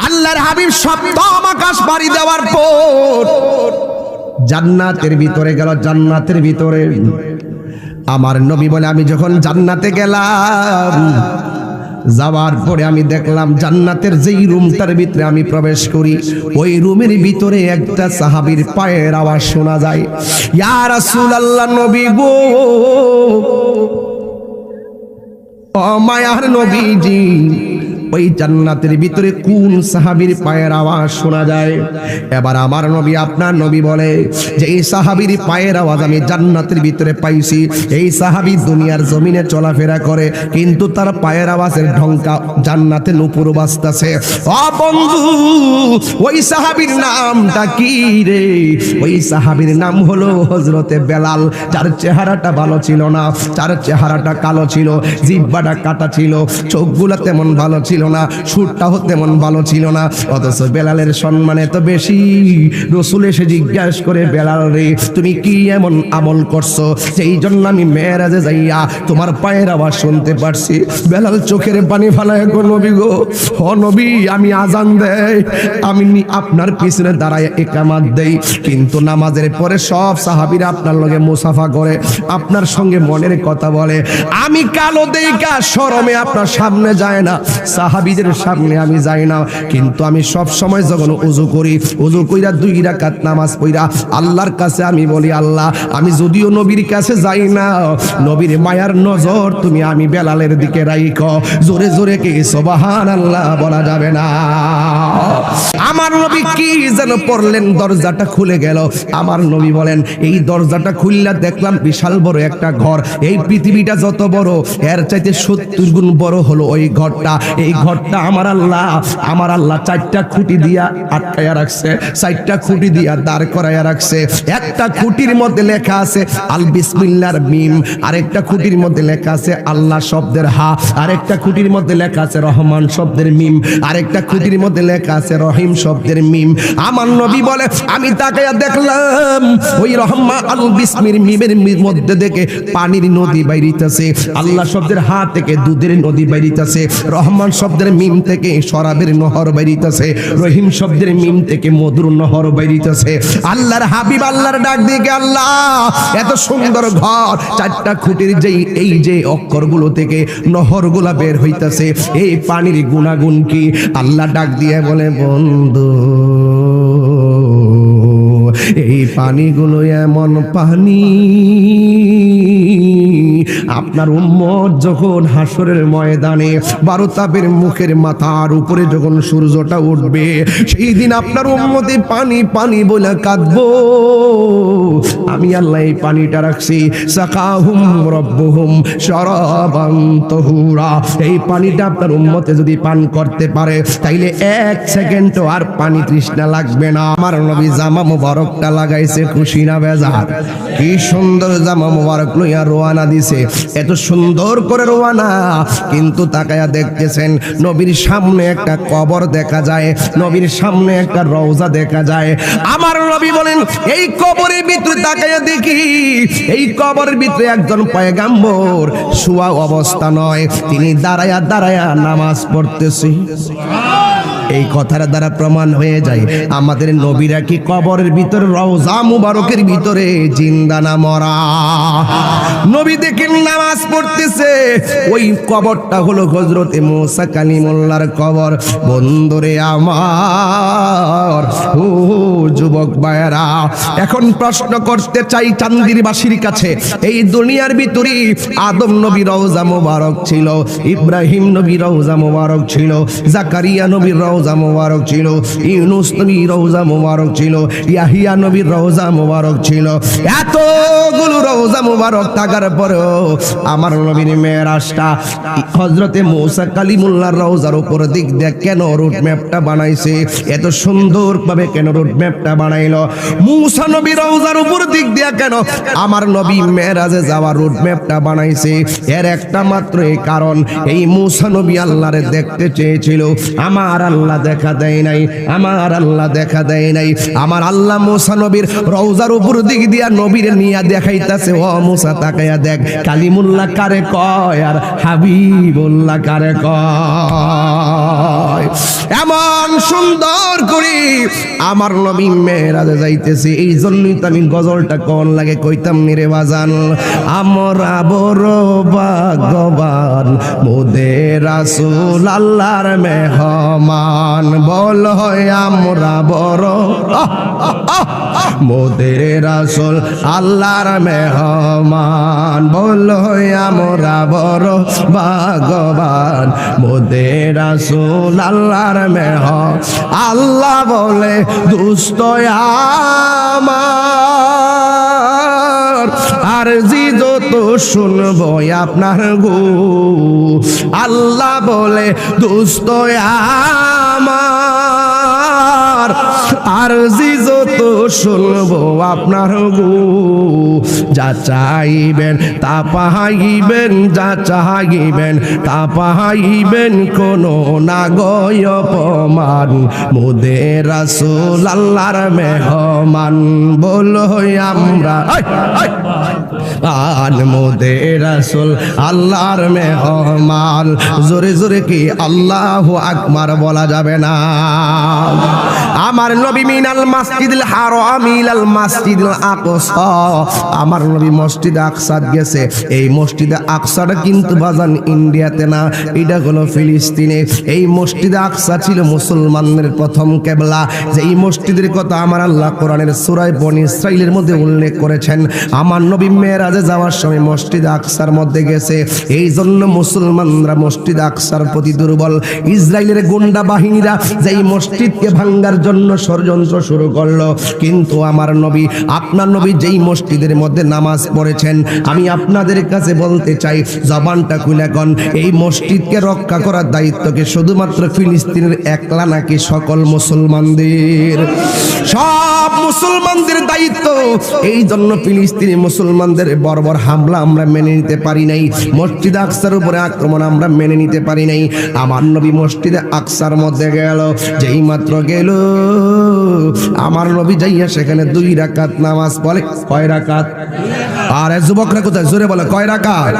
আল্লাহর হাবিব সপ্তম আকাশ পাড়ি দেওয়ার পর জান্নাতের ভিতরে গেল। জান্নাতের ভিতরে আমার নবী বলে, আমি যখন জান্নাতে গেলাম, যাওয়ার পরে আমি দেখলাম জান্নাতের যেই রুমটার ভিতরে আমি প্রবেশ করি, ওই রুমের ভিতরে একটা সাহাবীর পায়ের আওয়াজ শোনা যায়। ইয়া রাসূলুল্লাহ, নবী গো, ও মায়ার নবীজি, ওই জান্নাতের ভিতরে কোন সাহাবীর পায়ের আওয়াজ শোনা যায়? এবার আমার নবী, আপনার নবী বলে যে এই সাহাবীর পায়ের আওয়াজ আমি জান্নাতের ভিতরে পাইছি। এই সাহাবী দুনিয়ার জমিনে চলাফেরা করে, কিন্তু তার পায়ের আওয়াজের ঢঙ্কা জান্নাতে নূপুর বাজতাছে। ও বন্ধু, ওই সাহাবীর নামটা কি রে? ওই সাহাবীর নাম হলো হযরতে বেলাল। যার চেহারাটা ভালো ছিল না, যার চেহারাটা কালো ছিল, জিহ্বাটা কাটা ছিল, চোখগুলো তেমন ভালো ছিল না, সুরটাও তেমন ভালো ছিল না, অথচ বেলালের সম্মান এত বেশি। রাসূল এসে জিজ্ঞাসা করে, বেলাল রে, তুমি কি এমন আমল করছো সেই জন্য আমি মেরাজে যাইয়া তোমার পায়ের আওয়াজ শুনতে পারছি? বেলাল চোখের পানি ফালায় গো, নবী গো, ও নবী, আমি আজান দেই, আমি আপনার পিছনে দাঁড়ায় ইকামত দেই, কিন্তু নামাজের পরে সব সাহাবীরা আপনার লগে মুসাফা করে, আপনার সঙ্গে মনের কথা বলে। আমি কালো দেইকা শরমে আপনার সামনে যায় না, সাহাবীদের সামনে আমি যাই না, কিন্তু আমি সব সময় যখন ওযু করি, ওযু কইরা 2 রাকাত নামাজ পড়া আল্লাহর কাছে আমি বলি, আল্লাহ, আমি যদিও নবীর কাছে যাই না, নবীর মায়ার নজর তুমি আমি বেলালের দিকে রাখো। জোরে জোরে কি সুবহানাল্লাহ বলা যাবে না? আমার নবী কি যেন পড়লেন, দরজাটা খুলে গেল। আমার নবী বলেন, এই দরজাটা খুললা দেখলাম বিশাল বড় একটা ঘর। এই পৃথিবীটা যত বড়, এর চাইতে 70 গুণ বড় হলো ওই ঘরটা। এই ঘরটা আমার আল্লাহ 4টা খুঁটি দিয়া আটকায়া রাখছে, 4টা খুঁটি দিয়া দাঁড় করায়া রাখছে। একটা খুঁটির মধ্যে লেখা আছে আল বিসমিল্লাহর মিম, আরেকটা খুঁটির মধ্যে লেখা আছে আল্লাহ শব্দের হা, আরেকটা খুঁটির মধ্যে লেখা আছে রহমান শব্দের মিম, আরেকটা খুঁটির মধ্যে লেখা আছে রহিম শব্দের মিম। আমার নবী বলে, আমি তাকায়া দেখলাম ওই রহমান আল বিসমির মিমের মধ্যে থেকে পানির নদী বাইরিতেছে, আল্লাহ শব্দের হা থেকে দুধের নদী বাইরিতেছে, রহমান শব্দের মিম থেকে শরাবের নহর বাইরিতেছে, রহিম শব্দের মিম থেকে মধুর নহর বাইরিতেছে। আল্লাহর হাবিব আল্লাহর ডাক দিয়ে, আল্লাহ, এত সুন্দর ঘর, 4টা খুঁটির এই যে অক্ষরগুলো থেকে নহরগুলা বের হইতাছে, এই পানির গুণাগুণ কি? আল্লাহ ডাক দিয়ে বলে, বন্ধু, এই পানিগুলো এমন পানি, আপনার উম্মত যখন হাসরের ময়দানে 12 তাপের মুখের মাথার উপরে যখন সূর্যটা উঠবে, সেই দিন আপনার উম্মতে পানি পানি বলে কাঁদবো। আমি আল্লাহ এই পানিটা রাখছি, সাকাহুম রাব্বুহুম শারাবান তাহুরা। এই পানিটা আপনার উম্মতে যদি পান করতে পারে, তাইলে 1 সেকেন্ডও আর পানি তৃষ্ণা লাগবে না। আমার নবী জামা মুবারকটা লাগাইছে, খুশি না বেজার? কি সুন্দর জামা মুবারক লইয়া রওনা দিছে, এত সুন্দর করে রওনা, কিন্তু তাকায়া দেখতেছেন নবীর সামনে একটা কবর দেখা যায়, নবীর সামনে একটা রওজা দেখা যায়। আমার নবী বলেন, এই কবরের ভিতরে তাকায়া দেখি, এই কবরের ভিতরে একজন পয়গাম্বর শোয়া অবস্থা নয়, তিনি দাঁড়ায়া দাঁড়ায়া নামাজ পড়তেছে। এই কথার দ্বারা প্রমাণ হয়ে যায় আমাদের নবীরা কি কবরের ভিতরে রওজা মুবারকের ভিতরে জিন্দা না মরা? নবী দেখেন নামাজ পড়তেছে, ওই কবরটা হলো হযরতে মুসা কালিমুল্লাহর কবর। বন্ধুরে আমার, ও যুবক ভাইরা, এখন প্রশ্ন করতে চাই চান্দিরবাসীর কাছে, এই দুনিয়ার ভিতরে আদম নবী রওজা মুবারক ছিল, ইব্রাহিম নবী রওজা মুবারক ছিল, জাকারিয়া নবীর রওজা মুবারক ছিল, ইউনুস নবীর রওজা মুবারক ছিল, ইয়াহিয়া নবীর রওজা মুবারক ছিল। এতগুলো রওজা মুবারক থাকার পরেও আমার নবীর মেরাজটা হযরতে মুসা কালিমুল্লাহর রওজার উপর দিক দিয়ে কেন রুট ম্যাপটা বানাইছে? এত সুন্দর ভাবে কেন রুট ম্যাপটা বানাইলো? মুসা নবী রওজার উপর দিক দিয়ে কেন আমার নবী মেরাজে যাওয়ার রুট ম্যাপটা বানাইছে? এর একটা মাত্র কারণ, এই মুসা নবী আল্লাহরে দেখতে চেয়েছিল। আমার আল্লাহ আল্লাহ দেখা দেয় নাই, আমার আল্লাহ দেখা দেয় নাই। আমার আল্লাহ মুসা নবীর রওজার উপর দিক দিয়া নবীর নিয়া দেখাইতাছে, ও মুসা তাকায়া দেখ কালিমুল্লাহ কারে কয় আর হাবিবুল্লাহ কারে কয়। এমন সুন্দর করে আমার নবী মেরাজে যাইতেছে। এই জন্যই তো আমি গজলটা কোন লাগে কইতাম নিরে বাজান, আমরা বড় ভাগ্যবান মোদের রাসূল আল্লাহর মেহমান। বল হয় আমরা বড় মোদের রাসূল আল্লাহর মেহমান। বল হয় আমরা বড় ভাগ্যবান মোদের রাসূল আল্লাহর মেহমান। আল্লাহ বলে দুষ্ট আমার আর জি যত শুনবো আপনার গো। আল্লাহ বলে দুষ্ট আমার আর জি যত শুনবো আপনার গো। যা চাইবেন তা পাইবেন, যা চাইবেন তা পাইবেন, কোনো না গয় অপমান মোদের রাসূল আল্লাহর মেহমান। বলো আমরা আন মোদের রাসূল আল্লাহর মেহমান। জোরে জোরে কি আল্লাহু আকবার বলা যাবে না? আমার নবী মিনাল মাসজিদুল হারাম ইলাল মাসজিদুল আকসা, আমার নবী মসজিদে আকসাত গেছে। এই মসজিদে আকসাটা কিন্তু বাজান ইন্ডিয়াতে না, এটা হলো ফিলিস্তিনে। এই মসজিদে আকসা ছিল মুসলমানদের প্রথম কিবলা। যে এই মসজিদের কথা আমার আল্লাহ কোরআনের সূরা বনী ইসরাঈলের মধ্যে উল্লেখ করেছেন। আমার নবী মেরাজে যাওয়ার সময় মসজিদে আকসার মধ্যে গেছে। এই জন্য মুসলমানরা মসজিদে আকসার প্রতি দুর্বল। ইসরায়েলের গুন্ডা বাহিনীরা যেই মসজিদকে ভাঙার জন্য ষড়যন্ত্র শুরু করলো, কিন্তু আমার নবী আপনার নবী যেই মসজিদের মধ্যে নামাজ পড়েছেন, আমি আপনাদের কাছে বলতে চাই জবানটা খুলে কোন এই মসজিদকে রক্ষা করার দায়িত্বকে শুধুমাত্র ফিলিস্তিনের একলা নাকি সকল মুসলমানদের? সব মুসলমানদের দায়িত্ব। এই জন্য ফিলিস্তিনি মুসলমানদের বর্বর হামলা আমরা মেনে নিতে পারি নাই, মসজিদে আকসার উপরে আক্রমণ আমরা মেনে নিতে পারি নাই। আমার নবী মসজিদে আকসার মধ্যে গেল, যেই মাত্র গেল আমার নবী যাইয়া সেখানে 2 রাকাত নামাজ পড়ে। কয় রাকাত? আর যুবকরা কোথায়? জোরে বলে কয় রাকাত?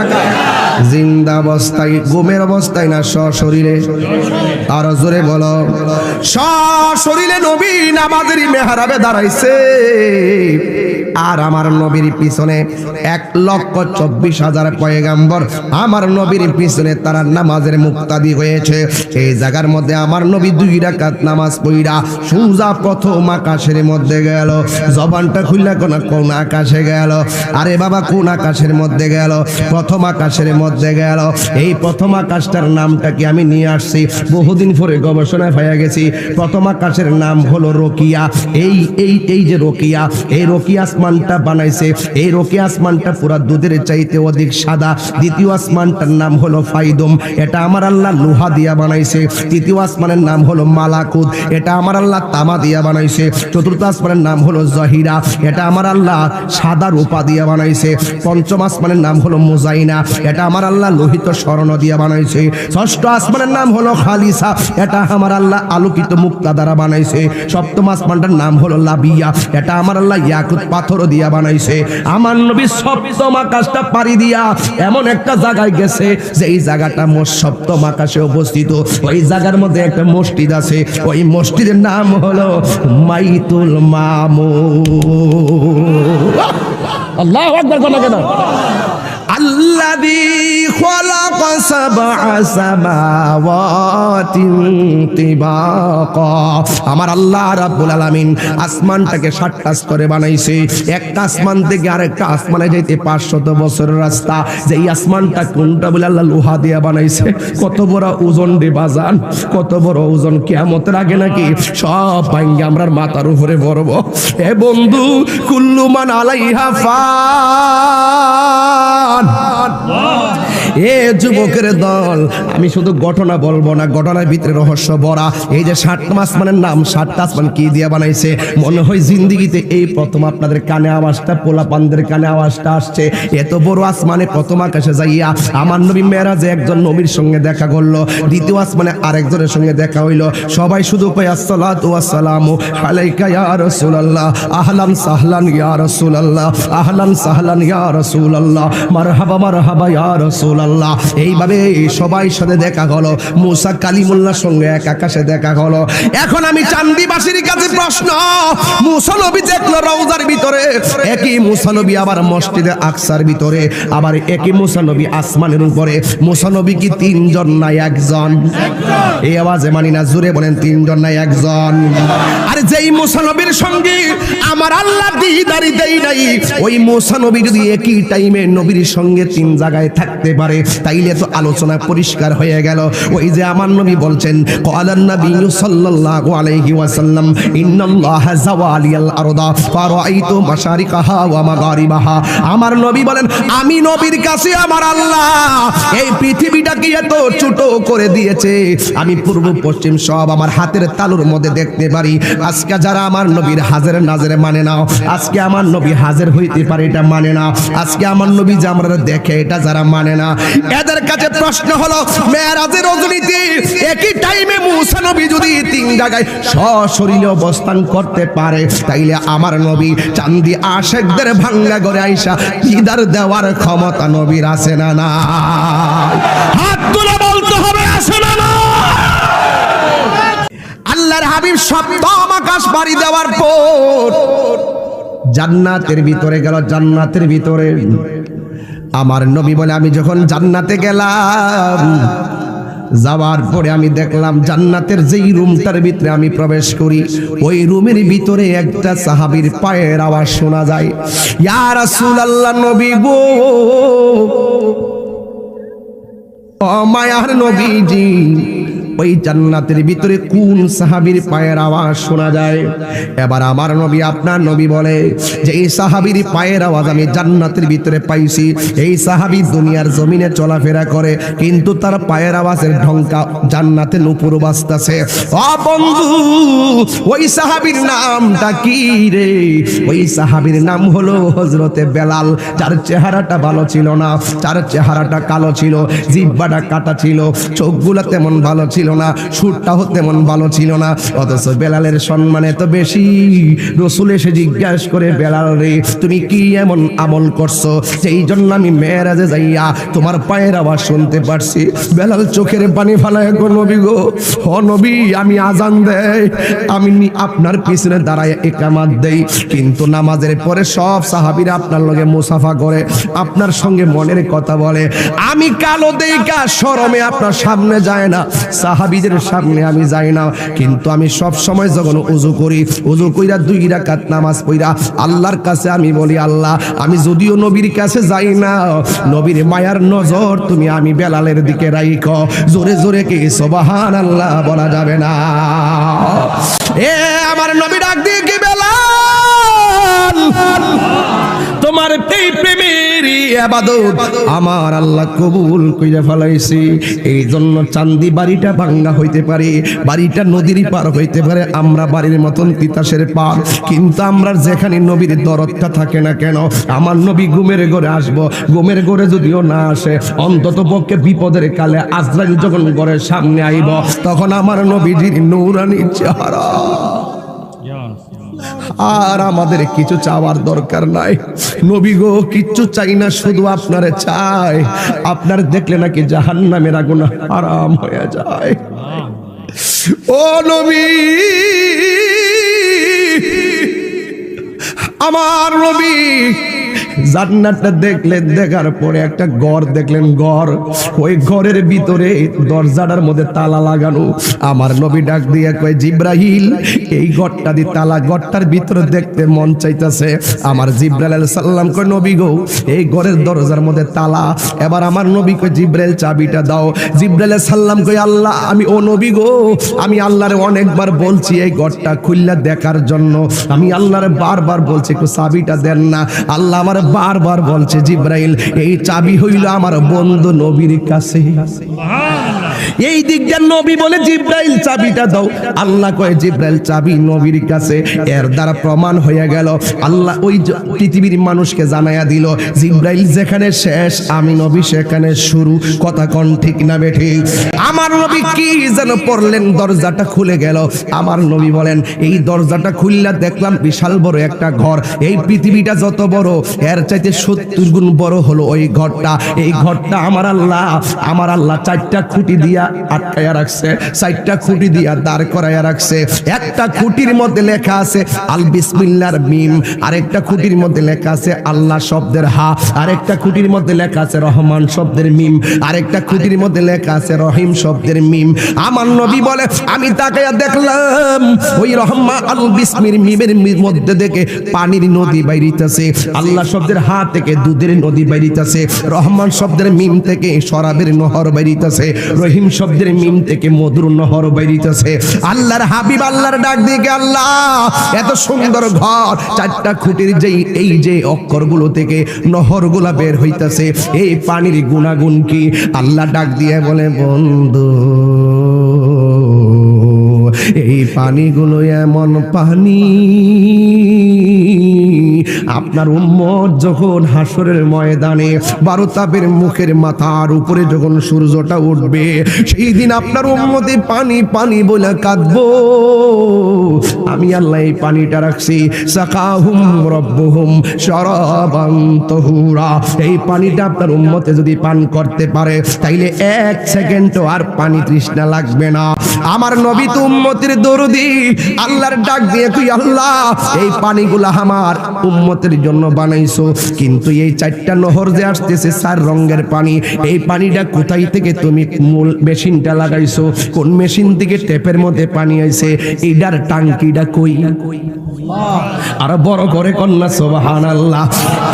জিন্দা অবস্থায়, ঘুমের অবস্থায় না সশরীরে? আর জোরে বলো। সশরীরে নবী নামাজের মেহরাবে দাঁড়াইছে। আর আমার নবীর পিছনে 1,24,000 পয়গাম্বর আমার নবীর পিছনে তারা নামাজের মুক্তাদি হয়েছে। এই জায়গার মধ্যে আমার নবী 2 রাকাত নামাজ পড়া সুজা প্রথম আকাশের মধ্যে গেল। জবানটা খুললা কোন আকাশে গেল? আরে বাবা কোন আকাশের মধ্যে গেল? প্রথম আকাশের মধ্যে গেল। এই প্রথম আকাশটার নামটা কি আমি নিয়ে আসছি, বহুদিন পরে গবেষণায় পাইয়া গেছি। প্রথম আকাশের নাম হলো রকিয়া। এই যে রকিয়া, এই রকিয়া আসমানটা বানাইছে। এই রকিয়া আসমানটা পুরা দুধের চাইতে অধিক সাদা। দ্বিতীয় আসমানটার নাম হলো ফাইদুম, এটা আমার আল্লাহ লোহা দিয়া বানাইছে। তৃতীয় আসমানের নাম হলো মালাকুত, এটা আমার আল্লাহ তামা দিয়া বানাইছে। চতুর্থ আসমানের নাম হলো জহিরা, এটা আমার আল্লাহ সাদা রূপা দিয়া বানাইছে। পঞ্চম আসমানের নাম হলো মুজাইনা, এটা আমার আল্লাহ লোহিত স্বর্ণ দিয়া বানাইছে। ষষ্ঠ আসমানের নাম হলো খালিসা, এটা আমার আল্লাহ আলোকিত মুক্তা দ্বারা বানাইছে। সপ্তম আসমানটার নাম হলো লাবিয়া, এটা আমার আল্লাহ ইয়াকুত পাথর দিয়া বানাইছে। আমার নবী সপ্তম আকাশটা পাড়ি দিয়া এমন একটা জায়গায় গেছে যে এই জায়গাটা সপ্তম আকাশে অবস্থিত। ওই জায়গার মধ্যে একটা মসজিদ আছে, ওই মসজিদের নাম হলো বাইতুল মামুর। আল্লাহু আকবার। কেন? আল্লাযী খালাকা সাবআ সামাওয়াতিন তিবাকা, আমার আল্লাহ রাব্বুল আলামিন আসমানটাকে 7টা স্তরে বানাইছে। একটা আসমান থেকে আরেকটা আসমানে যাইতে 500 বছরের রাস্তা। যেই আসমানটা কোনটা বলে আল্লাহ লোহা দিয়া বানাইছে। কত বড় ওজন রে বাজান, কত বড় ওজন! কিয়ামতের আগে নাকি সব ভাঙ্গে আমরার মাথার উপরে পড়ব। এ বন্ধু, কুল্লু মান আলাইহা ফান, এ যুবকের দল, আমি শুধু ঘটনা বলবো না, ঘটনার ভিতরে রহস্য ভরা। এই যে 7টা আসমানের নাম, 7টা আসমান কি দিয়ে বানাইছে? মনে হয় জিন্দিগিতে এই প্রথম আপনাদের কানে আওয়াজটা, পোলাপানদের কানে আওয়াজটা আসছে। এত বড় আসমানে প্রথম আকাশে যাইয়া আমার নবী মেরাজে একজন নবীর সঙ্গে দেখা করলো, দ্বিতীয় আসমানে আরেকজনের সঙ্গে দেখা হইলো। সবাই শুধু কয় আসসালাতু ওয়াসসালামু আলাইকা ইয়া রাসূলুল্লাহ, আহলান সাহলান ইয়া রাসূলুল্লাহ, আহলান সাহলান ইয়া রাসূলুল্লাহ, মারহাবা মারহাবা ইয়া রাসূলুল্লাহ। এইভাবে সবাই সাথে দেখা হলো। মুসা কালিমুল্লাহর সঙ্গে এক আকাশে দেখা হলো। এখন আমি চান্দিবাসীর কাছে প্রশ্ন, মুসা নবী দেখলো রওজার ভিতরে, একই মুসা নবী আবার মসজিদে আকসার ভিতরে, আবার একই মুসা নবী আসমানের উপরে। মুসা নবী কি 3 জন না 1 জন? এই আওয়াজে মানি না, জোরে বলেন 3 জন না 1 জন? আরে যেই মুসা নবীর সঙ্গে আমার আল্লাহ দিদারি দেই নাই, ওই মুসা নবী যদি একই টাইমে নবীর সঙ্গে 3 জায়গায় থাকতে পারে, তাইলে তো আলোচনা পরিষ্কার হয়ে গেল। ওই যে আমার নবী বলছেন, ক্বালান নবী সাল্লাল্লাহু আলাইহি ওয়াসাল্লাম, ইন্নাল্লাহা যাওয়ালিয়াল আরদা ফারাআইতু মাশারিকাহা ওয়া মাগারিবাহা। আমার নবী বলেন, আমি নবীর কাছে আমার আল্লাহ এই পৃথিবীটাকে এত ছোট করে দিয়েছে, আমি পূর্ব পশ্চিম সব আমার হাতের তালুর মধ্যে দেখতে পারি। আজকে যারা আমার নবীর হাজার নাজরে মানে না, আজকে আমার নবী হাজার হইতে পারে এটা মানে না, আজকে আমার নবী যে আমরা দেখে এটা যারা মানে না, এদের কাছে প্রশ্ন হলো, মেরাজের রজনীতে একই টাইমে মুসা নবী যদি 3 জায়গায় সশরীরে অবস্থান করতে পারে, তাইলে আমার নবী চান্দি আশেকদের ভাঙ্গা করে আইসা দিদার দেওয়ার ক্ষমতা নবীর আছে না না? হাত তুলে বলতে হবে, আছে না না? আল্লাহর হাবিব সপ্তম আকাশ পাড়ি দেওয়ার পর জান্নাতের ভিতরে গেল। জান্নাতের ভিতরে আমার নবী বলে, আমি যখন জান্নাতে গেলাম, যাওয়ার পরে আমি দেখলাম জান্নাতের যেই রুমটার ভিতরে আমি প্রবেশ করি, ওই রুমের ভিতরে একটা সাহাবীর পায়ের আওয়াজ শোনা যায়। ইয়া রাসূলুল্লাহ, নবী গো, ও মায়ার নবীজি, ওই জান্নাতের ভিতরে কোন সাহাবীর পায়ের আওয়াজ শোনা যায়? এবার আমার নবী, আপনার নবী বলে যে এই সাহাবীর পায়ের আওয়াজ আমি জান্নাতের ভিতরে পাইছি। এই সাহাবী দুনিয়ার জমিনে চলাফেরা করে, কিন্তু তার পায়ের আওয়াজের ঢঙ্কা জান্নাতে নূপুর বাজতাছে। ও বন্ধু, ওই সাহাবীর নামটা কি রে? ওই সাহাবীর নাম হলো হযরতে বেলাল। যার চেহারাটা ভালো ছিল না, যার চেহারাটা কালো ছিল, জিহ্বাটা কাটা ছিল, চোখগুলো তেমন ভালো ছিল না, সুরটাও তেমন ভালো ছিল না, অথচ বেলালের সম্মান এত বেশি। রাসূল এসে জিজ্ঞাসা করে, বেলাল রে, তুমি কি এমন আমল করছো সেই জন্য আমি মেরাজে যাইয়া তোমার পায়ের আওয়াজ শুনতে পারছি? বেলাল চোখের পানি ফালায়, গো নবী গো, ও নবী, আমি আজান দেই, আমি আপনার পিছনে দাঁড়ায় ইকামত দেই, কিন্তু নামাজের পরে সব সাহাবীরা আপনার লগে মুসাফা করে, আপনার সঙ্গে মনের কথা বলে। আমি কালো দেইকা শরমে আপনার সামনে যায় না, সাহাবীদের সামনে আমি যাই না, কিন্তু আমি সব সময় যখন ওযু করি, ওযু কইরা 2 রাকাত নামাজ পড়া আল্লাহর কাছে আমি বলি, আল্লাহ, আমি যদিও নবীর কাছে যাই না, নবীর মায়ার নজর তুমি আমি বেলালের দিকে রাখো। জোরে জোরে কি সুবহানাল্লাহ বলা যাবে না? এ আমার নবী ডাক দিয়ে কি, বেলাল, তোমার এই প্রেমের ইবাদত আমার আল্লাহ কবুল কইরা ফেলাইছি। এই জন্য চান্দি বাড়িটা ভাঙ্গা হইতে পারে, বাড়িটা নদীর পার হইতে পারে, আমরা বাড়ির মতন তিতাসের পার, কিন্তু আমরা যেখানে নবীর দরদটা থাকে না কেন, আমার নবী ঘুমের ঘরে আসবো, ঘুমের ঘরে যদিও না আসে, অন্তত পক্ষে বিপদের কালে আজরাইল যখন ঘরের সামনে আইব, তখন আমার নবীজির নূরানি চেহারা। আর আমাদের কিছু চাওয়ার দরকার নাই, নবী গো, কিচ্ছু চাই না, শুধু আপনারে চাই। আপনার দেখলে নাকি জাহান্নামের আগুন হারাম হয়ে যায়। ও নবী, আমার নবী জান্নাতটা দেখলেন, দেখার পরে একটা ঘর দেখলেন, ঘর, ওই ঘরের ভিতরে দরজাটার মধ্যে তালা লাগানো। আমার নবী ডাক দিয়ে কয়, জিব্রাইল, এই ঘরটা দি তালা, ঘরটার ভিতরে দেখতে মন চাইতেছে। আমার জিব্রাইল আলাইহিস সালাম কয়, নবী গো, এই ঘরের দরজার মধ্যে তালা। এবার আমার নবী কয়, জিব্রাইল চাবিটা দাও। জিব্রাইল আলাইহিস সালাম কয়, আল্লাহ, আমি, ও নবী গো, আমি আল্লাহরে অনেকবার বলছি এই ঘরটা খুললা দেখার জন্য, আমি আল্লাহরে বারবার বলছি একটু চাবিটা দেন না। আল্লাহ আমার বারবার বলছে জিব্রাইল এই চাবি হইল আমার বন্ধু নবীর কাছে। এই দিকটা নবী বলে জিব্রাইল চাবিটা দাও, আল্লাহ কয় জিব্রাইল চাবি নবীর কাছে। এর দ্বারা প্রমাণ হয়ে গেল আল্লাহ ওই পৃথিবীর মানুষকে জানায়া দিল জিব্রাইল যেখানে শেষ আমি নবী সেখানে শুরু। কথা কোন ঠিক না বেঠি? আমার নবী কি যেন পড়লেন, দরজাটা খুলে গেল। আমার নবী বলেন এই দরজাটা খুললা দেখলাম বিশাল বড় একটা ঘর। এই পৃথিবীটা যত বড় এর চাইতে 70 গুণ বড় হলো ওই ঘরটা। এই ঘরটা আমার আল্লাহ 4টা খুঁটি দিয়া আটকায়া রাখছে, 4টা খুঁটি দিয়া দাঁড় করায়া রাখছে। একটা খুঁটির মধ্যে লেখা আছে আল বিসমিল্লাহর মিম, আরেকটা খুঁটির মধ্যে লেখা আছে আল্লাহ শব্দের হা, আরেকটা খুঁটির মধ্যে লেখা আছে রহমান শব্দের মিম, আরেকটা খুঁটির মধ্যে লেখা আছে রহিম শব্দের মিম। আমার নবী বলে আমি তাকায়া দেখলাম ওই রহমান আল বিসমির মিমের মধ্যে থেকে পানির নদী বাইরিতেছে, আল্লাহ শব্দের হা থেকে দুধের নদী বাইরিতেছে, রহমান শব্দের মিম থেকে শরাবের নহর বাইরিতেছে, রহিম শব্দের মিম থেকে মধুর নহর বাইরিতেছে। আল্লাহর হাবিব আল্লাহর ডাক দিয়ে আল্লাহ এত সুন্দর ঘর, 4টা খুঁটির এই যে অক্ষরগুলো থেকে নহরগুলা বের হইতেছে, এই পানির গুণাগুণ কি? আল্লাহ ডাক দিয়ে বলে বন্ধু এই পানিগুলো এমন পানি আপনার উম্মত যখন হাসরের ময়দানে 12 তাপের মুখের মাথার উপরে যখন সূর্যটা উঠবে সেই দিন আপনার উম্মতে পানি পানি বলে কাঁদবো। আমি আল্লাহ এই পানিটা রাখছি সাকাহুম রাব্বুহুম শারাবান তাহুরা। এই পানিটা আপনার উম্মতে যদি পান করতে পারে তাইলে 1 সেকেন্ডও আর পানি তৃষ্ণা লাগবে না। আমার নবী তো উম্মতের দরদি, আল্লাহর ডাক দিয়ে তুই আল্লাহ এই পানিগুলা আমার উম্মতের জন্য বানাইছো, কিন্তু এই 4টা নহর যে আসতেছে 4 রঙের পানি, এই পানিটা কোথায় থেকে তুমি মূল মেশিনটা লাগাইছো? কোন মেশিন থেকে টেপের মধ্যে পানি আইছে? এইটার টাঙ্কিটা কই? আর বড় করে কন্যা সুবহানাল্লাহ।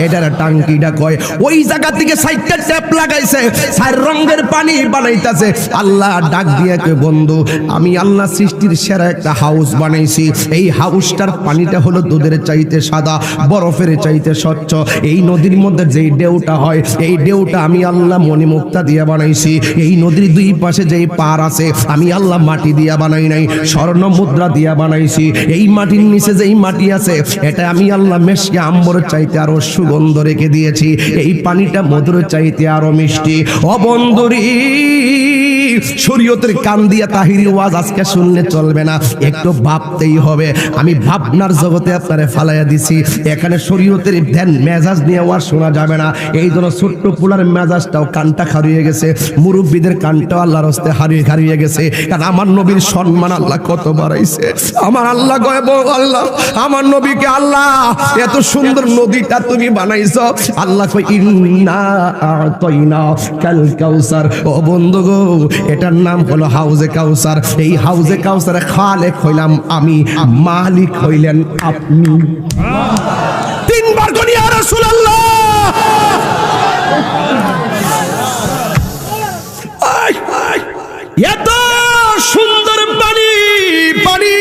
এটার টাঙ্কিটা কয় ওই জায়গা থেকে 4টা টেপ লাগাইছে, 4 রঙের পানি বানাইতাছে। আল্লাহ ডাক দিয়ে কয় বন্ধু আমি আল্লাহ সৃষ্টির সেরা একটা হাউস বানাইছি, এই হাউসটার পানিটা হলো দুধের চাইতে সাদা, বরফের চাইতে স্বচ্ছ। এই নদীর মধ্যে যেই ঢেউটা হয় এই ঢেউটা আমি আল্লাহ মণিমুক্তা দিয়ে বানাইছি। এই নদীর 2 পাশে যেই পার আছে আমি আল্লাহ মাটি দিয়া বানাই নাই, স্বর্ণ মুদ্রা দিয়া বানাইছি। এই মাটির নিচে যেই মাটি আছে এটা আমি আল্লাহ মেশকে আম্বর চাইতে আরো সুগন্ধ রেখে দিয়েছি। এই পানিটা মধুর চাইতে আরো মিষ্টি। ও বন্ধুরি শরীয়তের কান দিয়া তাহিরি ওয়াজ আজকে শুনলে চলবে না, একটু ভাবতেই হবে। আমি ভাবনার জগতে আপনারে ফালাইয়া দিছি, এখানে শরীয়তের ধ্যান মেজাজ নিয়ে ওয়াজ শোনা যাবে না। এই জন্য ছোট্ট পোলার মেজাজটাও কানটা হারিয়ে গেছে, মুরব্বীদের কানটাও আল্লাহর হস্তে হারিয়ে গেছে। কারণ আমার নবীর সম্মান আল্লাহ কত বাড়াইছে। আমার আল্লাহ কয় আল্লাহ আমার নবীকে আল্লাহ এত সুন্দর নদীটা তুমি বানাইছো। আল্লাহ কয় ইন্না আতাইনা কাল কাউসার। ও বন্ধু গো এটার নাম হলো হাউজে কাউসার। এই হাউজে কাউসারে খালেক হইলাম আমি, মালিক হইলেন আপনি। 3 বার করি ইয়া রাসূলুল্লাহ। এত সুন্দর পানি পানি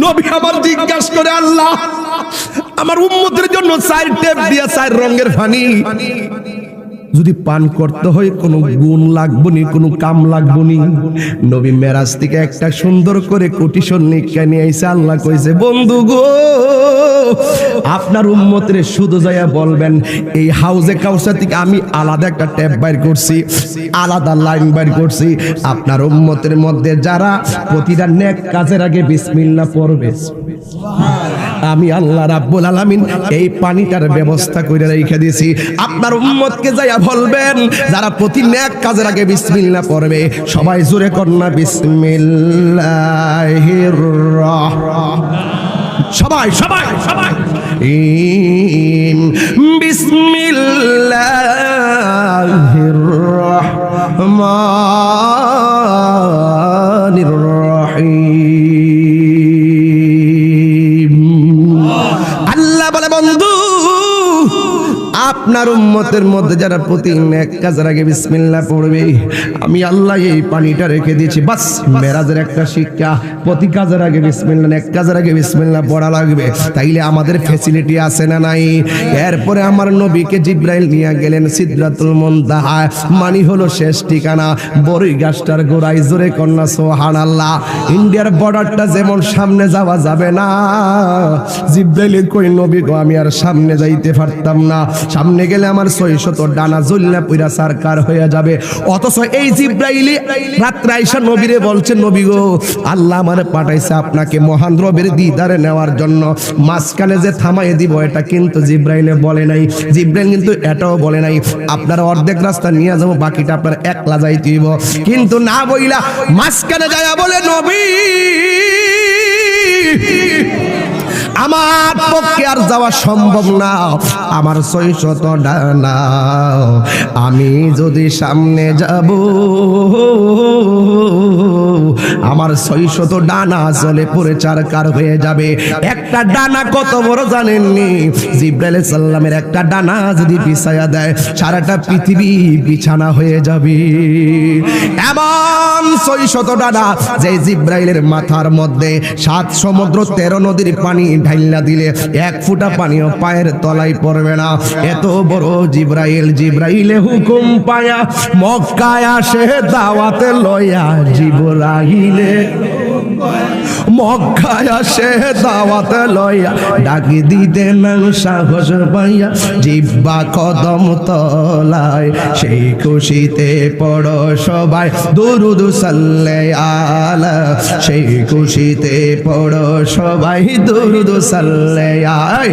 নবী আমার জিজ্ঞাসা করে আল্লাহ আমার উম্মতের জন্য 4 টেপ দিয়া 4 রঙের পানি যদি পান করতে হয় কোনো গুণ লাগবনি, কোনো কাম লাগবনি। নবী মেরাজ থেকে একটা সুন্দর করে কোটেশন লিখে নিয়ে আইছে। আল্লাহ কইছে বন্ধু গো আপনার উম্মতের শুধু যাইয়া বলবেন এই হাউজে কাউসার থেকে আমি আলাদা একটা ট্যাপ বাইর করছি, আলাদা লাইন বাইর করছি। আপনার উম্মতের মধ্যে যারা প্রতিটা নেক কাজের আগে বিসমিল্লাহ পড়বে আমি আল্লাহ রাব্বুল আলামিন এই পানিটার ব্যবস্থা করে রেখে দিয়েছি। আপনার উম্মতকে যাইয়া বলবেন যারা প্রতি নেক কাজের আগে বিসমিল্লাহ পড়বে, সবাই জোরে কন্না বিসমিল্লাহির রাহমানির সবাই সবাই সবাই বিসমিল্লাহির রাহমানির রহিম। আল্লাহ বলে বন্ধু আপনার উম্মতের মধ্যে যারা প্রতিদিন এক কাজের আগে বিসমিল্লাহ পড়বে, আমি আল্লাহ এই পানিটা রেখে দিয়েছি। বাস মেরাজের একটা শিক্ষা, প্রতি কাজের আগে বিসমিল্লাহ, এক কাজের আগে বিসমিল্লাহ পড়া লাগবে। তাইলে আমাদের ফ্যাসিলিটি আছে না নাই? এরপরে আমার নবীকে জিব্রাইল নিয়ে গেলেন সিদরাতুল মুনতাহা, মানে হলো শেষ ঠিকানা, বড়ই গাছটার গোড়ায়। জোরে কন্যা সুবহানাল্লাহ। ইন্ডিয়ার বর্ডারটা যেমন সামনে যাওয়া যাবে না, জিব্রাইল কই নবী গো আমি আর সামনে যাইতে পারতাম না, সামনে গেলে আমার 600 ডানা জ্বলনা পুরা সারকার হয়ে যাবে। অথচ এই জিব্রাইল রাত্রে আয়েশা নবীরে বলছে, নবী গো আল্লাহ আমারে পাঠাইছে আপনাকে মহান রবের দিদারে নেওয়ার জন্য, মাঝখানে যে থামাই দিব এটা কিন্তু জিব্রাইলে বলে নাই। জিব্রাইল কিন্তু এটাও বলে নাই আপনার অর্ধেক রাস্তা নিয়ে যাবো, বাকিটা আপনার একলা যাইতে হইব। কিন্তু না বইলা মাঝখানে যায় বলে, নবী আমার পক্ষে আর যাওয়া সম্ভব না, আমার 600 ডানা, আমি যদি সামনে যাব আমার 600 ডানা জলে পড়ে চারকার হয়ে যাবে। একটা ডানা কত বড় জানেননি? জিব্রাইল সাল্লামের একটা ডানা যদি বিছায়া দেয় সারাটা পৃথিবী বিছানা হয়ে যাবে। এমন 600 ডানা যে জিব্রাইলের মাথার মধ্যে 7 সমুদ্র 13 নদীর পানি ঢাইলা দিলে 1 ফোঁটা পানিও পায়ের তলায় পড়বে না। এত বড় জিব্রাইল, জিব্রাইলে হুকুম পায়া মক্কায় আসে দাওয়াতে লয়া, জিব্রাইলে মক্কায় আসে দাওয়াতে লয়া, ডাকি দিতে না সাহস পাইয়া জিব্বা কদম তলায়, সেই খুশিতে পড়ো সবাই দুরুদ সাল্লাল্লাহু আলা, সেই খুশিতে পড়ো সবাই দুরুদ সাল্লাল্লাহু।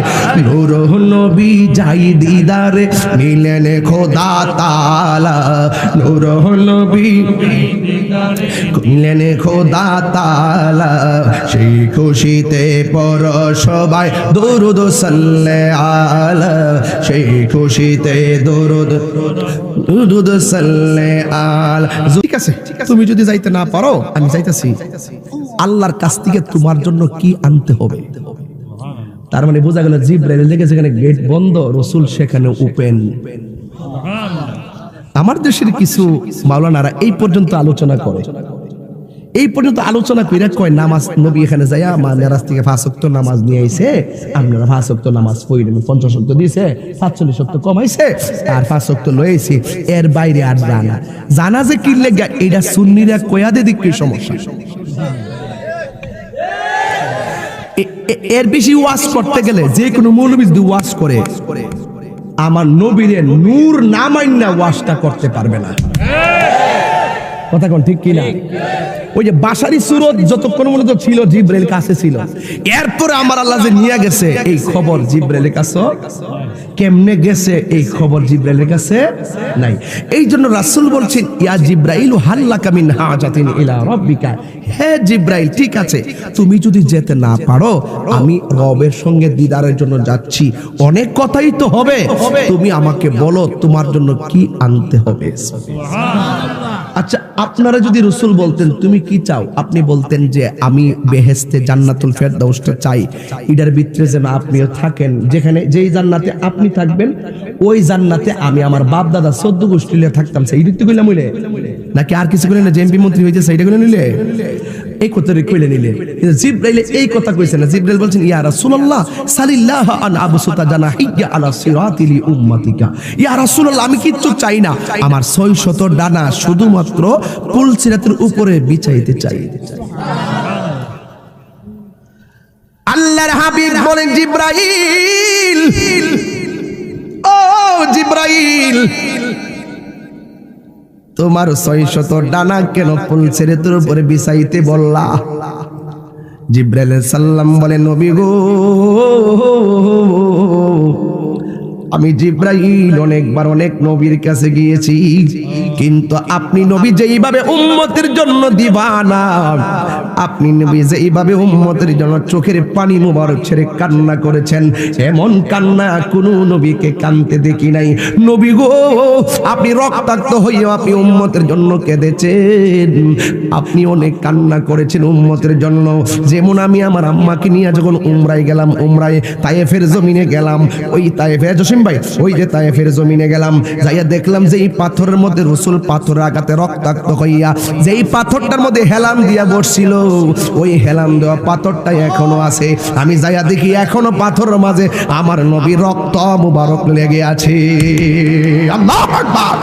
নূর নবী যাই দিদারে মিলেন খোদা তাআলা, নূর নবী মিলেন খোদা তাআলা, সেই খুশিতে পড়ো সবাই দুরুদ সাল্লাল্লাহু আলা, সেই খুশিতে দুরুদ সাল্লাল্লাহু আলা। ঠিক আছে, তুমি যদি যাইতে না পারো আমি যাইতাছি, আল্লাহর কাছ থেকে তোমার জন্য কি আনতে হবে। তার মানে বোঝা গেল জিব্রাইল লেগে যেখানে গেট বন্ধ, রাসূল সেখানে ওপেন। আমার দেশের কিছু মাওলানারা এই পর্যন্ত আলোচনা করে, এই পর্যন্ত আলোচনা কইরা কয় নামাজ নবী এখানে যাইয়া মেরাজ থেকে 5 ওয়াক্ত নামাজ নিয়ে আইছে, আপনারা 5 ওয়াক্ত নামাজ পড়লেন, 50 ওয়াক্ত দিয়েছে, 47 ওয়াক্ত কমাইছে আর 5 ওয়াক্ত লইছে। এর বাইরে আর জানা যে কি লাগা এটা সুন্নিরা কয়া দে দিক কি সমস্যা। এর বেশি ওয়াজ করতে গেলে যে কোনো মৌলবী যদি ওয়াজ করে আমার নবীরে নূর না মাইন্না ওয়াজটা করতে পারবে না। কথা কোন ঠিক কিনা? ওই যে বাশারি সুরত যতক্ষণ মনে তো ছিল জিব্রাইল কাছে ছিল, এরপরে আমার আল্লাহ যে নিয়ে গেছে এই খবর জিব্রাইলের কাছে কেমনে গেছে এই খবর জিব্রাইলের কাছে নাই। এই জন্য রাসূল বলছেন, ইয়া জিব্রাইল হাল্লাকা মিন হাজাতিন ইলা রাব্বিকা, হে জিব্রাইল ঠিক আছে তুমি যদি যেতে না পারো, আমি রবের সঙ্গে দিদারের জন্য যাচ্ছি, অনেক কথাই তো হবে, তুমি আমাকে বলো তোমার জন্য কি আনতে হবে। সুবহানাল্লাহ। আচ্ছা আপনারা যদি রাসূল বলতেন তুমি কি চাও, আপনি বলতেন যে আমি বেহেশতে জান্নাতুল ফেরদাউসটা চাই, এটার ভিতরে যেন আপনিও থাকেন, যেখানে যেই জান্নাতে আপনি থাকবেন ওই জান্নাতে আমি আমার বাপ দাদা 14 গোষ্ঠীলে থাকতাম। সেইটা তো কইলাম হইলে নাকি আর কিছু কইলেন না, যে এমপি মন্ত্রী হইছে সেইটা কইলেন নিলে, এই কথাটা কইলেন নিলে। জিব্রাইল এই কথা কইছে না, জিব্রাইল বলছেন ইয়া রাসূলুল্লাহ সাল্লাল্লাহু আন আবসুতা জানাহিয়া আলা সিরাতিলি উম্মাতিকা, ইয়া রাসূলুল্লাহ আমি কিচ্ছু চাই না, আমার 600 ডানা শুধুমাত্র পুল সিরাতের উপরে বিছাইতে চাই। আল্লাহর হাবিব বলেন জিব্রাইল, ও জিব্রাইল তোমার 600 ডানা কেন পুল সিরাতের উপরে বিছাইতে বললা? জিব্রাইল সাল্লাম বলেন নবী গো আমি জিব্রাইল অনেকবার অনেক নবীর কাছে গিয়েছি, কিন্তু আপনি নবী যেইভাবে উম্মতের জন্য দিবানা, আপনি নবী যেইভাবে উম্মতের জন্য চোখের পানি মুবারক ছেড়ে কান্না করেছেন, এমন কান্না কোনো নবীকে কাঁদতে দেখি নাই। নবী গো আপনি রক্তাক্ত হইয়া আপনি উম্মতের জন্য কেঁদেছেন, আপনি অনেক কান্না করেছেন উম্মতের জন্য। যেমন আমি আমার আম্মাকে নিয়ে যখন উমরায় গেলাম, উমরায় তায়েফের জমিনে গেলাম, ওই তায়েফের জসিম ভাই, ওই যে তায়েফের জমিনে গেলাম, যাইয়া দেখলাম যে এই পাথরের মধ্যে রসুল পাথর আঘাতে রক্তাক্ত হইয়া যেই পাথরটার মধ্যে হেলান দিয়া বসছিল, ওই হেলান দেওয়া পাথরটা এখনো আছে। আমি যাইয়া দেখি এখনো পাথরের মাঝে আমার নবী রক্ত মুবারক লেগে আছে। আল্লাহু আকবার।